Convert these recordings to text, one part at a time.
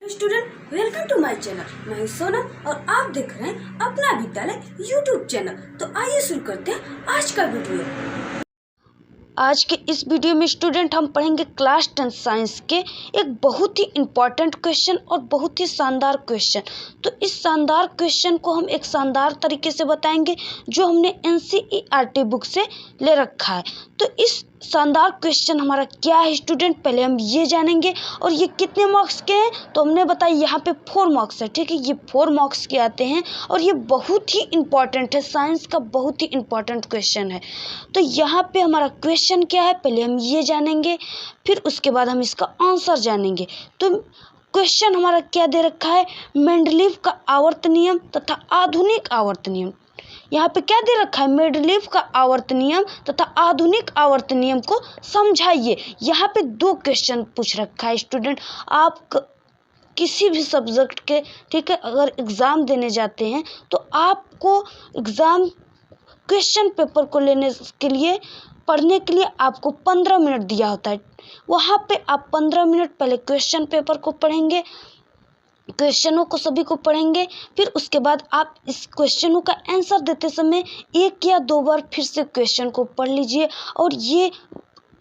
Student, welcome to my channel. मैं हूं सोनम और आप देख रहे हैं अपना विद्यालय यूट्यूब चैनल। तो आइए शुरू करते हैं आज का वीडियो। आज के इस वीडियो में स्टूडेंट हम पढ़ेंगे क्लास 10 साइंस के एक बहुत ही इम्पॉर्टेंट क्वेश्चन और बहुत ही शानदार क्वेश्चन। तो इस शानदार क्वेश्चन को हम एक शानदार तरीके से बताएंगे जो हमने NCERT बुक से ले रखा है। तो इस शानदार क्वेश्चन हमारा क्या है स्टूडेंट, पहले हम ये जानेंगे। और ये कितने मार्क्स के हैं तो हमने बताया यहाँ पे 4 मार्क्स है, ठीक है। ये 4 मार्क्स के आते हैं और ये बहुत ही इम्पॉर्टेंट है, साइंस का बहुत ही इम्पॉर्टेंट क्वेश्चन है। तो यहाँ पे हमारा क्वेश्चन क्या है पहले हम ये जानेंगे, फिर उसके बाद हम इसका आंसर जानेंगे। तो क्वेश्चन हमारा क्या दे रखा है, मेंडलीव का आवर्त नियम तथा आधुनिक आवर्त नियम। यहाँ पे क्या दे रखा है, मेंडलीव का आवर्त नियम तथा आधुनिक आवर्त नियम को समझाइए। यहाँ पे 2 क्वेश्चन पूछ रखा है स्टूडेंट। आप किसी भी सब्जेक्ट के, ठीक है, अगर एग्ज़ाम देने जाते हैं तो आपको एग्ज़ाम क्वेश्चन पेपर को लेने के लिए, पढ़ने के लिए आपको 15 मिनट दिया होता है। वहाँ पे आप 15 मिनट पहले क्वेश्चन पेपर को पढ़ेंगे, क्वेश्चनों को सभी को पढ़ेंगे। फिर उसके बाद आप इस क्वेश्चनों का आंसर देते समय 1 या 2 बार फिर से क्वेश्चन को पढ़ लीजिए। और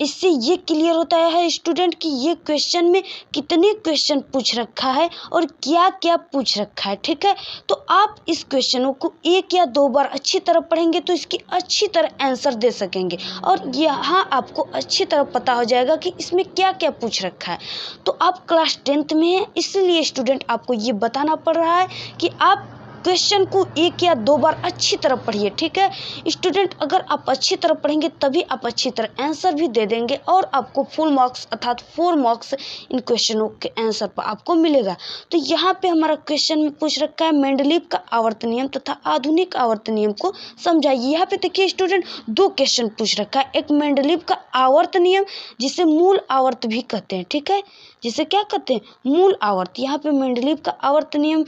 इससे ये क्लियर होता है स्टूडेंट कि ये क्वेश्चन में कितने क्वेश्चन पूछ रखा है और क्या क्या पूछ रखा है, ठीक है। तो आप इस क्वेश्चनों को 1 या 2 बार अच्छी तरह पढ़ेंगे तो इसकी अच्छी तरह आंसर दे सकेंगे और यहाँ आपको अच्छी तरह पता हो जाएगा कि इसमें क्या क्या पूछ रखा है। तो आप क्लास 10th में हैं, इसलिए स्टूडेंट आपको ये बताना पड़ रहा है कि आप क्वेश्चन को 1 या 2 बार अच्छी तरह पढ़िए, ठीक है स्टूडेंट। अगर आप अच्छी तरह पढ़ेंगे तभी आप अच्छी तरह आंसर भी दे देंगे और आपको फुल मार्क्स अर्थात 4 मार्क्स इन क्वेश्चनों के आंसर पर आपको मिलेगा। तो यहाँ पे हमारा क्वेश्चन में पूछ रखा है मेंडलीव का आवर्त नियम तथा आधुनिक आवर्त नियम को समझाइए। यहाँ पे देखिए स्टूडेंट 2 क्वेश्चन पूछ रखा है। एक मेंडलीव का आवर्त नियम जिसे मूल आवर्त भी कहते हैं, ठीक है, जिसे क्या कहते हैं, मूल आवर्त। यहाँ पे मेंडलीव का आवर्त नियम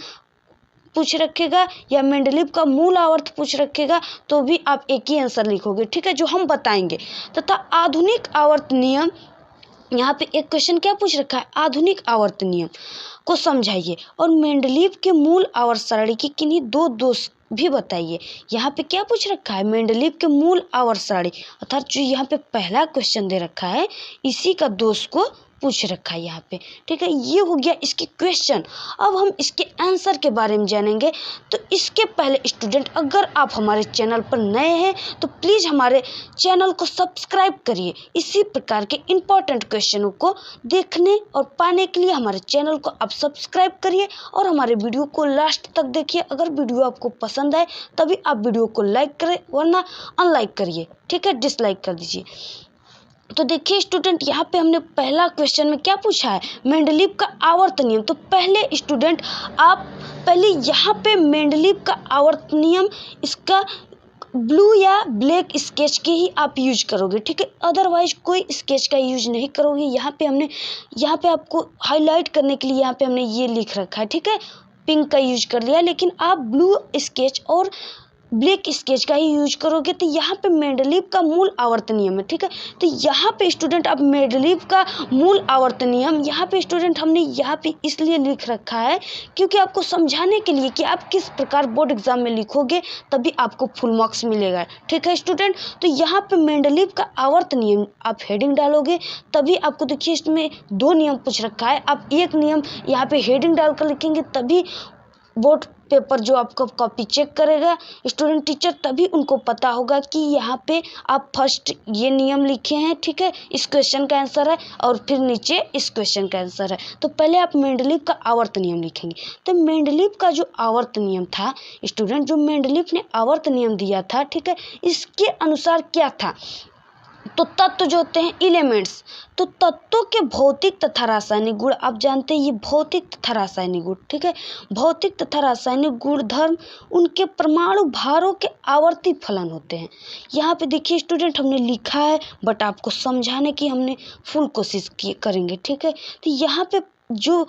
पूछ रखेगा या मेंडलीव का मूल आवर्त पूछ रखेगा तो भी आप एक ही आंसर लिखोगे, ठीक है, जो हम बताएंगे। तथा आधुनिक आवर्त नियम, यहाँ पे एक क्वेश्चन क्या पूछ रखा है, आधुनिक आवर्त नियम को समझाइए और मेंडलीव के मूल आवर्त सारणी की किन्हीं 2 दोष भी बताइए। यहाँ पे क्या पूछ रखा है, मेंडलीव के मूल आवर्त सारणी अर्थात जो यहाँ पे पहला क्वेश्चन दे रखा है इसी का दोष को पूछ रखा है यहाँ पे, ठीक है। ये हो गया इसकी क्वेश्चन। अब हम इसके आंसर के बारे में जानेंगे। तो इसके पहले स्टूडेंट अगर आप हमारे चैनल पर नए हैं तो प्लीज़ हमारे चैनल को सब्सक्राइब करिए। इसी प्रकार के इम्पोर्टेंट क्वेश्चनों को देखने और पाने के लिए हमारे चैनल को आप सब्सक्राइब करिए और हमारे वीडियो को लास्ट तक देखिए। अगर वीडियो आपको पसंद आए तभी आप वीडियो को लाइक करें, वरना अनलाइक करिए, ठीक है, डिसलाइक कर दीजिए। तो देखिए स्टूडेंट यहाँ पे हमने पहला क्वेश्चन में क्या पूछा है, मेंडलीव का आवर्त नियम। तो पहले स्टूडेंट आप पहले यहाँ पे मेंडलीव का आवर्त नियम, इसका ब्लू या ब्लैक स्केच के ही आप यूज करोगे, ठीक है, अदरवाइज कोई स्केच का यूज नहीं करोगे। यहाँ पे आपको हाईलाइट करने के लिए यहाँ पे हमने ये लिख रखा है, ठीक है, पिंक का यूज कर लिया, लेकिन आप ब्लू स्केच और ब्लैक स्केच का ही यूज करोगे। तो यहाँ पे मेंडलीव का मूल आवर्त नियम है, ठीक है। तो यहाँ पे स्टूडेंट अब मेंडलीव का मूल आवर्त नियम यहाँ पे स्टूडेंट हमने यहाँ पे इसलिए लिख रखा है क्योंकि आपको समझाने के लिए कि आप किस प्रकार बोर्ड एग्जाम में लिखोगे तभी आपको फुल मार्क्स मिलेगा, ठीक है स्टूडेंट। तो यहाँ पे मेंडलीव का आवर्त नियम आप हेडिंग डालोगे तभी आपको, देखिए इसमें 2 नियम पूछ रखा है। आप एक नियम यहाँ पे हेडिंग डालकर लिखेंगे तभी बोर्ड पेपर जो आपको कॉपी चेक करेगा स्टूडेंट टीचर, तभी उनको पता होगा कि यहाँ पे आप फर्स्ट ये नियम लिखे हैं, ठीक है, इस क्वेश्चन का आंसर है, और फिर नीचे इस क्वेश्चन का आंसर है। तो पहले आप मेंडलीव का आवर्त नियम लिखेंगे। तो मेंडलीव का जो आवर्त नियम था स्टूडेंट, जो मेंडलीव ने आवर्त नियम दिया था, ठीक है, इसके अनुसार क्या था, तो तत्व जो होते हैं एलिमेंट्स, तो तत्वों के भौतिक तथा रासायनिक गुण, आप जानते हैं ये भौतिक तथा रासायनिक गुण, ठीक है, भौतिक तथा रासायनिक गुणधर्म उनके परमाणु भारों के आवर्ती फलन होते हैं। यहाँ पे देखिए स्टूडेंट हमने लिखा है बट आपको समझाने की हमने फुल कोशिश करेंगे, ठीक है। तो यहाँ पे जो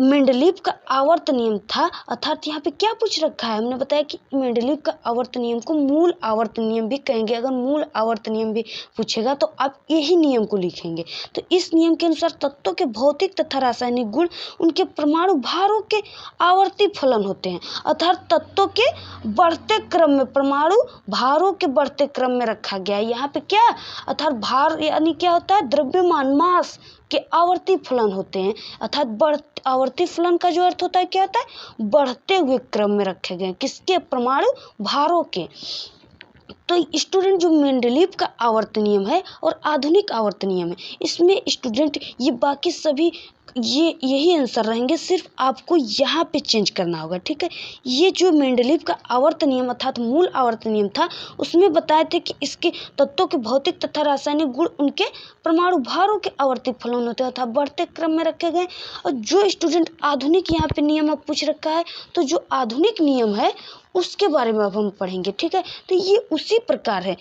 मेंडलीव का आवर्त नियम था, अर्थात यहाँ पे क्या पूछ रखा है, हमने बताया कि मेंडलीव का आवर्त नियम को मूल आवर्त नियम भी कहेंगे। अगर मूल आवर्त नियम भी पूछेगा तो आप यही नियम को लिखेंगे। तो इस नियम के अनुसार तत्वों के भौतिक तथा रासायनिक गुण उनके परमाणु भारों के आवर्ती फलन होते हैं, अर्थात तत्वों के बढ़ते क्रम में, परमाणु भारों के बढ़ते क्रम में रखा गया है। यहाँ पे क्या, अर्थात भार यानी क्या होता है, द्रव्यमान मास के आवर्ती फलन होते हैं, अर्थात आवर्ती फलन का जो अर्थ होता है क्या होता है, बढ़ते हुए क्रम में रखे गए, किसके, परमाणु भारों के। तो स्टूडेंट जो मेंडलीव का आवर्त नियम है और आधुनिक आवर्त नियम है, इसमें स्टूडेंट ये बाकी सभी यही आंसर रहेंगे, सिर्फ आपको यहाँ पे चेंज करना होगा, ठीक है। ये जो मेंडलीव का आवर्त नियम अर्थात मूल आवर्त नियम था, उसमें बताए थे कि इसके तत्वों के भौतिक तथा रासायनिक गुण उनके परमाणु भारों के आवर्ती फलन होते हैं, अर्थात बढ़ते क्रम में रखे गए। और जो स्टूडेंट आधुनिक यहाँ पे नियम अब पूछ रखा है, तो जो आधुनिक नियम है उसके बारे में अब हम पढ़ेंगे, ठीक है। तो ये उसी प्रकार है,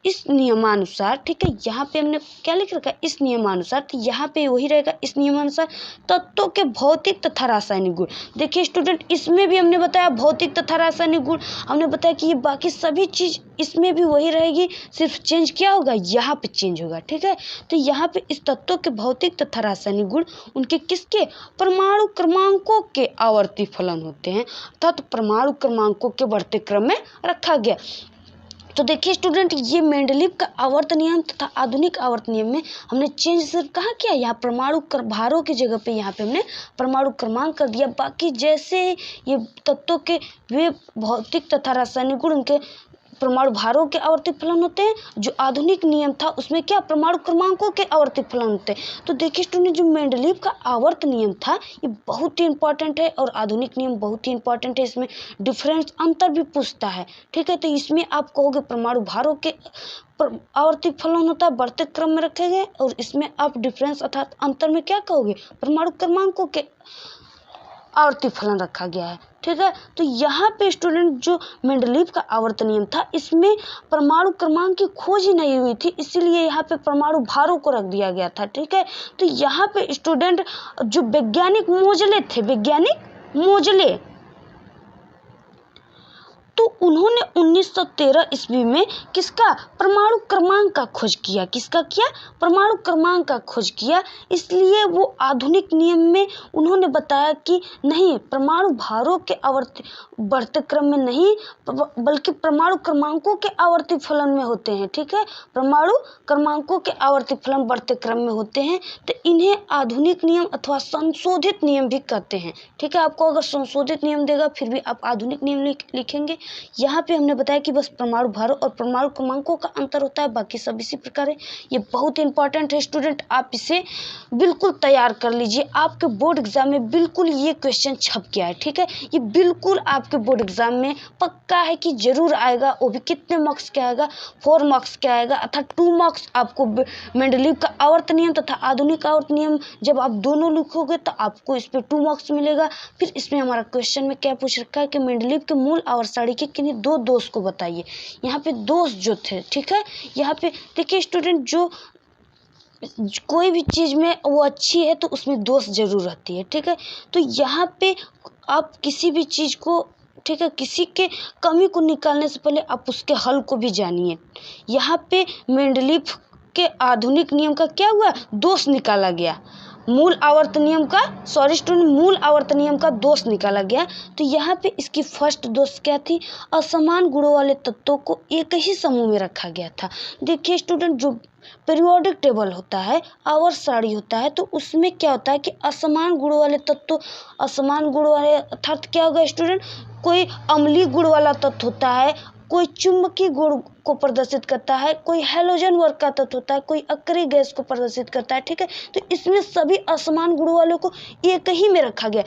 इस नियमानुसार, ठीक है। यहाँ पे हमने क्या लिख रखा है, इस नियमानुसार, तो यहाँ पे वही रहेगा, इस नियमानुसार तत्वों के भौतिक तथा रासायनिक गुण। देखिए स्टूडेंट, इसमें भी हमने बताया भौतिक तथा रासायनिक गुण, हमने बताया कि ये बाकी सभी चीज़ इसमें भी वही रहेगी, सिर्फ चेंज क्या होगा, यहाँ पे चेंज होगा, ठीक है। तो यहाँ पे इस तत्वों के भौतिक तथा रासायनिक गुण उनके किसके, परमाणु क्रमांकों के आवर्ती फलन होते हैं, अर्थात परमाणु क्रमांकों के बढ़ते क्रम में रखा गया। तो देखिए स्टूडेंट, ये मेंडलीव का आवर्त नियम तथा आधुनिक आवर्त नियम में हमने चेंज सिर्फ कहाँ किया, यहाँ परमाणु भारों की जगह पे यहाँ पे हमने परमाणु क्रमांक कर दिया। बाकी जैसे ये तत्वों के वे भौतिक तथा रासायनिक गुण उनके परमाणु भारों के आवर्ती फलन होते हैं, जो आधुनिक नियम था उसमें क्या, परमाणु क्रमांकों के आवर्ती फलन होते हैं। तो देखिए स्टूडेंट, जो मेंडलीव का आवर्त नियम था ये बहुत ही इंपॉर्टेंट है और आधुनिक नियम बहुत ही इंपॉर्टेंट है, इसमें डिफरेंस अंतर भी पूछता है, ठीक है। तो इसमें आप कहोगे परमाणु भारों के आवर्ती फलन होता है, बढ़ते क्रम में रखे गए, और इसमें आप डिफरेंस अर्थात अंतर में क्या कहोगे, परमाणु क्रमांकों के आवर्ती फलन रखा गया है, ठीक है। तो यहाँ पे स्टूडेंट जो मेंडलीव का आवर्त नियम था, इसमें परमाणु क्रमांक की खोज ही नहीं हुई थी, इसीलिए यहाँ पे परमाणु भारों को रख दिया गया था, ठीक है। तो यहाँ पे स्टूडेंट जो वैज्ञानिक मोजले थे, वैज्ञानिक मोजले, तो उन्होंने 1913 ईस्वी में किसका, परमाणु क्रमांक का खोज किया, किसका किया, परमाणु क्रमांक का खोज किया। इसलिए वो आधुनिक नियम में उन्होंने बताया कि नहीं, परमाणु भारों के आवर्ती बढ़ते क्रम में नहीं, बल्कि परमाणु क्रमांकों के आवर्ती फलन में होते हैं, ठीक है। परमाणु क्रमांकों के आवर्ती फलन बढ़ते क्रम में होते हैं, तो इन्हें आधुनिक नियम अथवा संशोधित नियम भी कहते हैं, ठीक है। आपको अगर संशोधित नियम देगा फिर भी आप आधुनिक नियम लिखेंगे। यहाँ पे हमने बताया कि बस परमाणु भारों और परमाणु क्रमांकों का अंतर होता है, बाकी सब इसी प्रकार है। ये बहुत इंपॉर्टेंट है स्टूडेंट, आप इसे बिल्कुल तैयार कर लीजिए, आपके बोर्ड एग्जाम में बिल्कुल ये क्वेश्चन छप गया है, ठीक है। ये बिल्कुल आपके बोर्ड एग्जाम में पक्का है कि जरूर आएगा। वो भी कितने मार्क्स का आएगा, 4 मार्क्स का आएगा, अर्थात 2 मार्क्स आपको मेंडलीव का आवर्त नियम तथा आधुनिक आवर्त नियम जब आप दोनों लिखोगे तो आपको इस पर 2 मार्क्स मिलेगा। फिर इसमें हमारा क्वेश्चन में क्या पूछ रखा है कि मेंडलीव के मूल आवर्त सारणी के किन्हीं 2 दोष को बताइए। यहाँ पे दोष जो थे, ठीक है, यहाँ पे देखिए स्टूडेंट, जो कोई भी चीज़ में वो अच्छी है तो उसमें दोष जरूर रहती है, ठीक है। तो यहाँ पे आप किसी भी चीज़ को, ठीक है, किसी के कमी को निकालने से पहले आप उसके हल को भी जानिए। यहाँ पे मेंडलीव के आधुनिक नियम का क्या हुआ, दोष निकाला गया, मूल आवर्त नियम का, सॉरी स्टूडेंट, मूल आवर्त नियम का दोष निकाला गया। तो यहाँ पे इसकी फर्स्ट दोष क्या थी, असमान गुणों वाले तत्वों को एक ही समूह में रखा गया था। देखिए स्टूडेंट, जो पीरियोडिक टेबल होता है, आवर्त सारणी होता है, तो उसमें क्या होता है कि असमान गुणों वाले तत्व, असमान गुणों वाले अर्थात क्या होगा स्टूडेंट, कोई अम्लीय गुण वाला तत्व होता है, कोई चुंबकीय गुण को प्रदर्शित करता है, कोई हैलोजन वर्ग का तत्व होता है, कोई अक्रिय गैस को प्रदर्शित करता है, ठीक है। तो इसमें सभी असमान गुणों वालों को एक ही में रखा गया,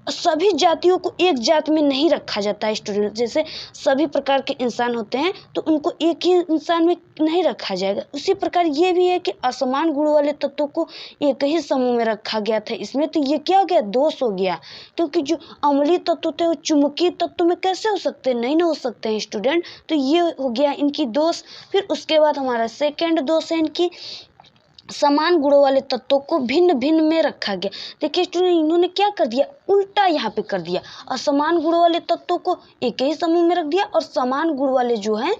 सभी जातियों को एक जात में नहीं रखा जाता है स्टूडेंट। जैसे सभी प्रकार के इंसान होते हैं तो उनको एक ही इंसान में नहीं रखा जाएगा, उसी प्रकार ये भी है कि असमान गुण वाले तत्वों को एक ही समूह में रखा गया था इसमें। तो ये क्या हो गया, दोष हो गया, क्योंकि जो अम्लीय तत्व होते हैं वो चुंबकीय तत्व में कैसे हो सकते हैं, नहीं ना हो सकते हैं स्टूडेंट। तो ये हो गया इनकी दोष। फिर उसके बाद हमारा सेकेंड दोष है इनकी, समान गुणों वाले तत्वों को भिन्न भिन्न में रखा गया। देखिए स्टूडेंट, इन्होंने क्या कर दिया, उल्टा यहाँ पे कर दिया। असमान गुणों वाले तत्वों को एक ही समूह में रख दिया और समान गुण वाले जो हैं,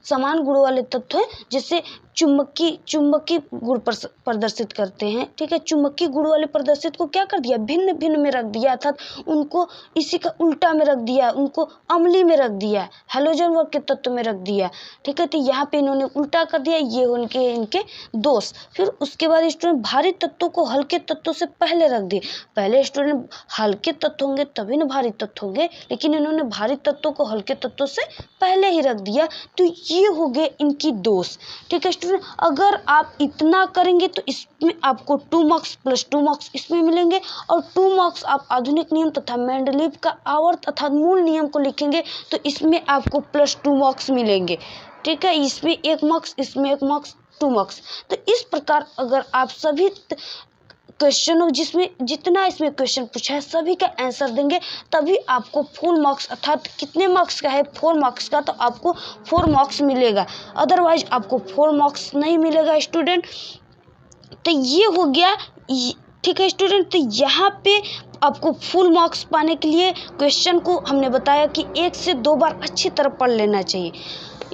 समान गुण वाले तत्व हैं जैसे चुंबकीय गुण प्रदर्शित करते हैं, ठीक है। चुंबकीय गुण वाले प्रदर्शित को क्या कर दिया, भिन्न भिन्न में रख दिया, अर्थात उनको इसी का उल्टा में रख दिया, उनको अम्लीय में रख दिया, हैलोजन वर्ग के तत्व में रख दिया, ठीक है। तो यहाँ पे इन्होंने उल्टा कर दिया, ये उनके इनके दोष। फिर उसके बाद स्टूडेंट भारी तत्वों को हल्के तत्वों से पहले रख दिए। पहले स्टूडेंट हल्के तत्व होंगे तभी ना भारी तत्व होंगे, लेकिन इन्होंने भारी तत्वों को हल्के तत्वों से पहले ही रख दिया, तो ये हो गए इनकी दोष, ठीक है स्टूडेंट। अगर आप इतना करेंगे तो इसमें आपको 2 मार्क्स प्लस 2 मार्क्स इसमें मिलेंगे, और 2 मार्क्स आप आधुनिक नियम तथा मेंडलीव का आवर्त अर्थात मूल नियम को लिखेंगे तो इसमें आपको प्लस 2 मार्क्स मिलेंगे, ठीक है। इसमें 1 मार्क्स, इसमें 1 मार्क्स, 2 मार्क्स। तो इस प्रकार अगर आप सभी क्वेश्चनों जिसमें जितना इसमें क्वेश्चन पूछा है सभी का आंसर देंगे, तभी आपको फुल मार्क्स अर्थात कितने मार्क्स का है, 4 मार्क्स का, तो आपको 4 मार्क्स मिलेगा, अदरवाइज आपको 4 मार्क्स नहीं मिलेगा स्टूडेंट। तो ये हो गया, ठीक है स्टूडेंट। तो यहाँ पे आपको फुल मार्क्स पाने के लिए क्वेश्चन को हमने बताया कि 1 से 2 बार अच्छी तरह पढ़ लेना चाहिए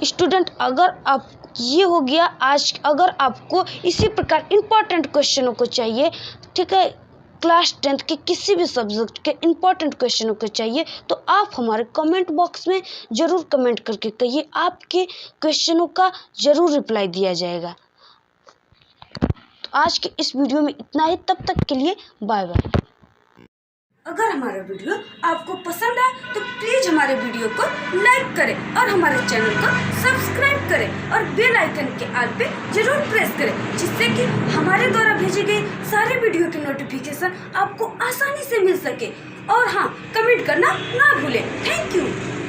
स्टूडेंट। अगर आप ये हो गया आज, अगर आपको इसी प्रकार इम्पॉर्टेंट क्वेश्चनों को चाहिए, ठीक है, क्लास 10th के किसी भी सब्जेक्ट के इम्पॉर्टेंट क्वेश्चनों को चाहिए, तो आप हमारे कमेंट बॉक्स में ज़रूर कमेंट करके कहिए, आपके क्वेश्चनों का ज़रूर रिप्लाई दिया जाएगा। तो आज के इस वीडियो में इतना ही, तब तक के लिए बाय बाय। अगर हमारा वीडियो आपको पसंद आए तो प्लीज़ हमारे वीडियो को लाइक करें और हमारे चैनल को सब्सक्राइब करें और बेल आइकन के आल पे जरूर प्रेस करें, जिससे कि हमारे द्वारा भेजे गए सारे वीडियो के नोटिफिकेशन आपको आसानी से मिल सके। और हाँ, कमेंट करना ना भूलें। Thank you.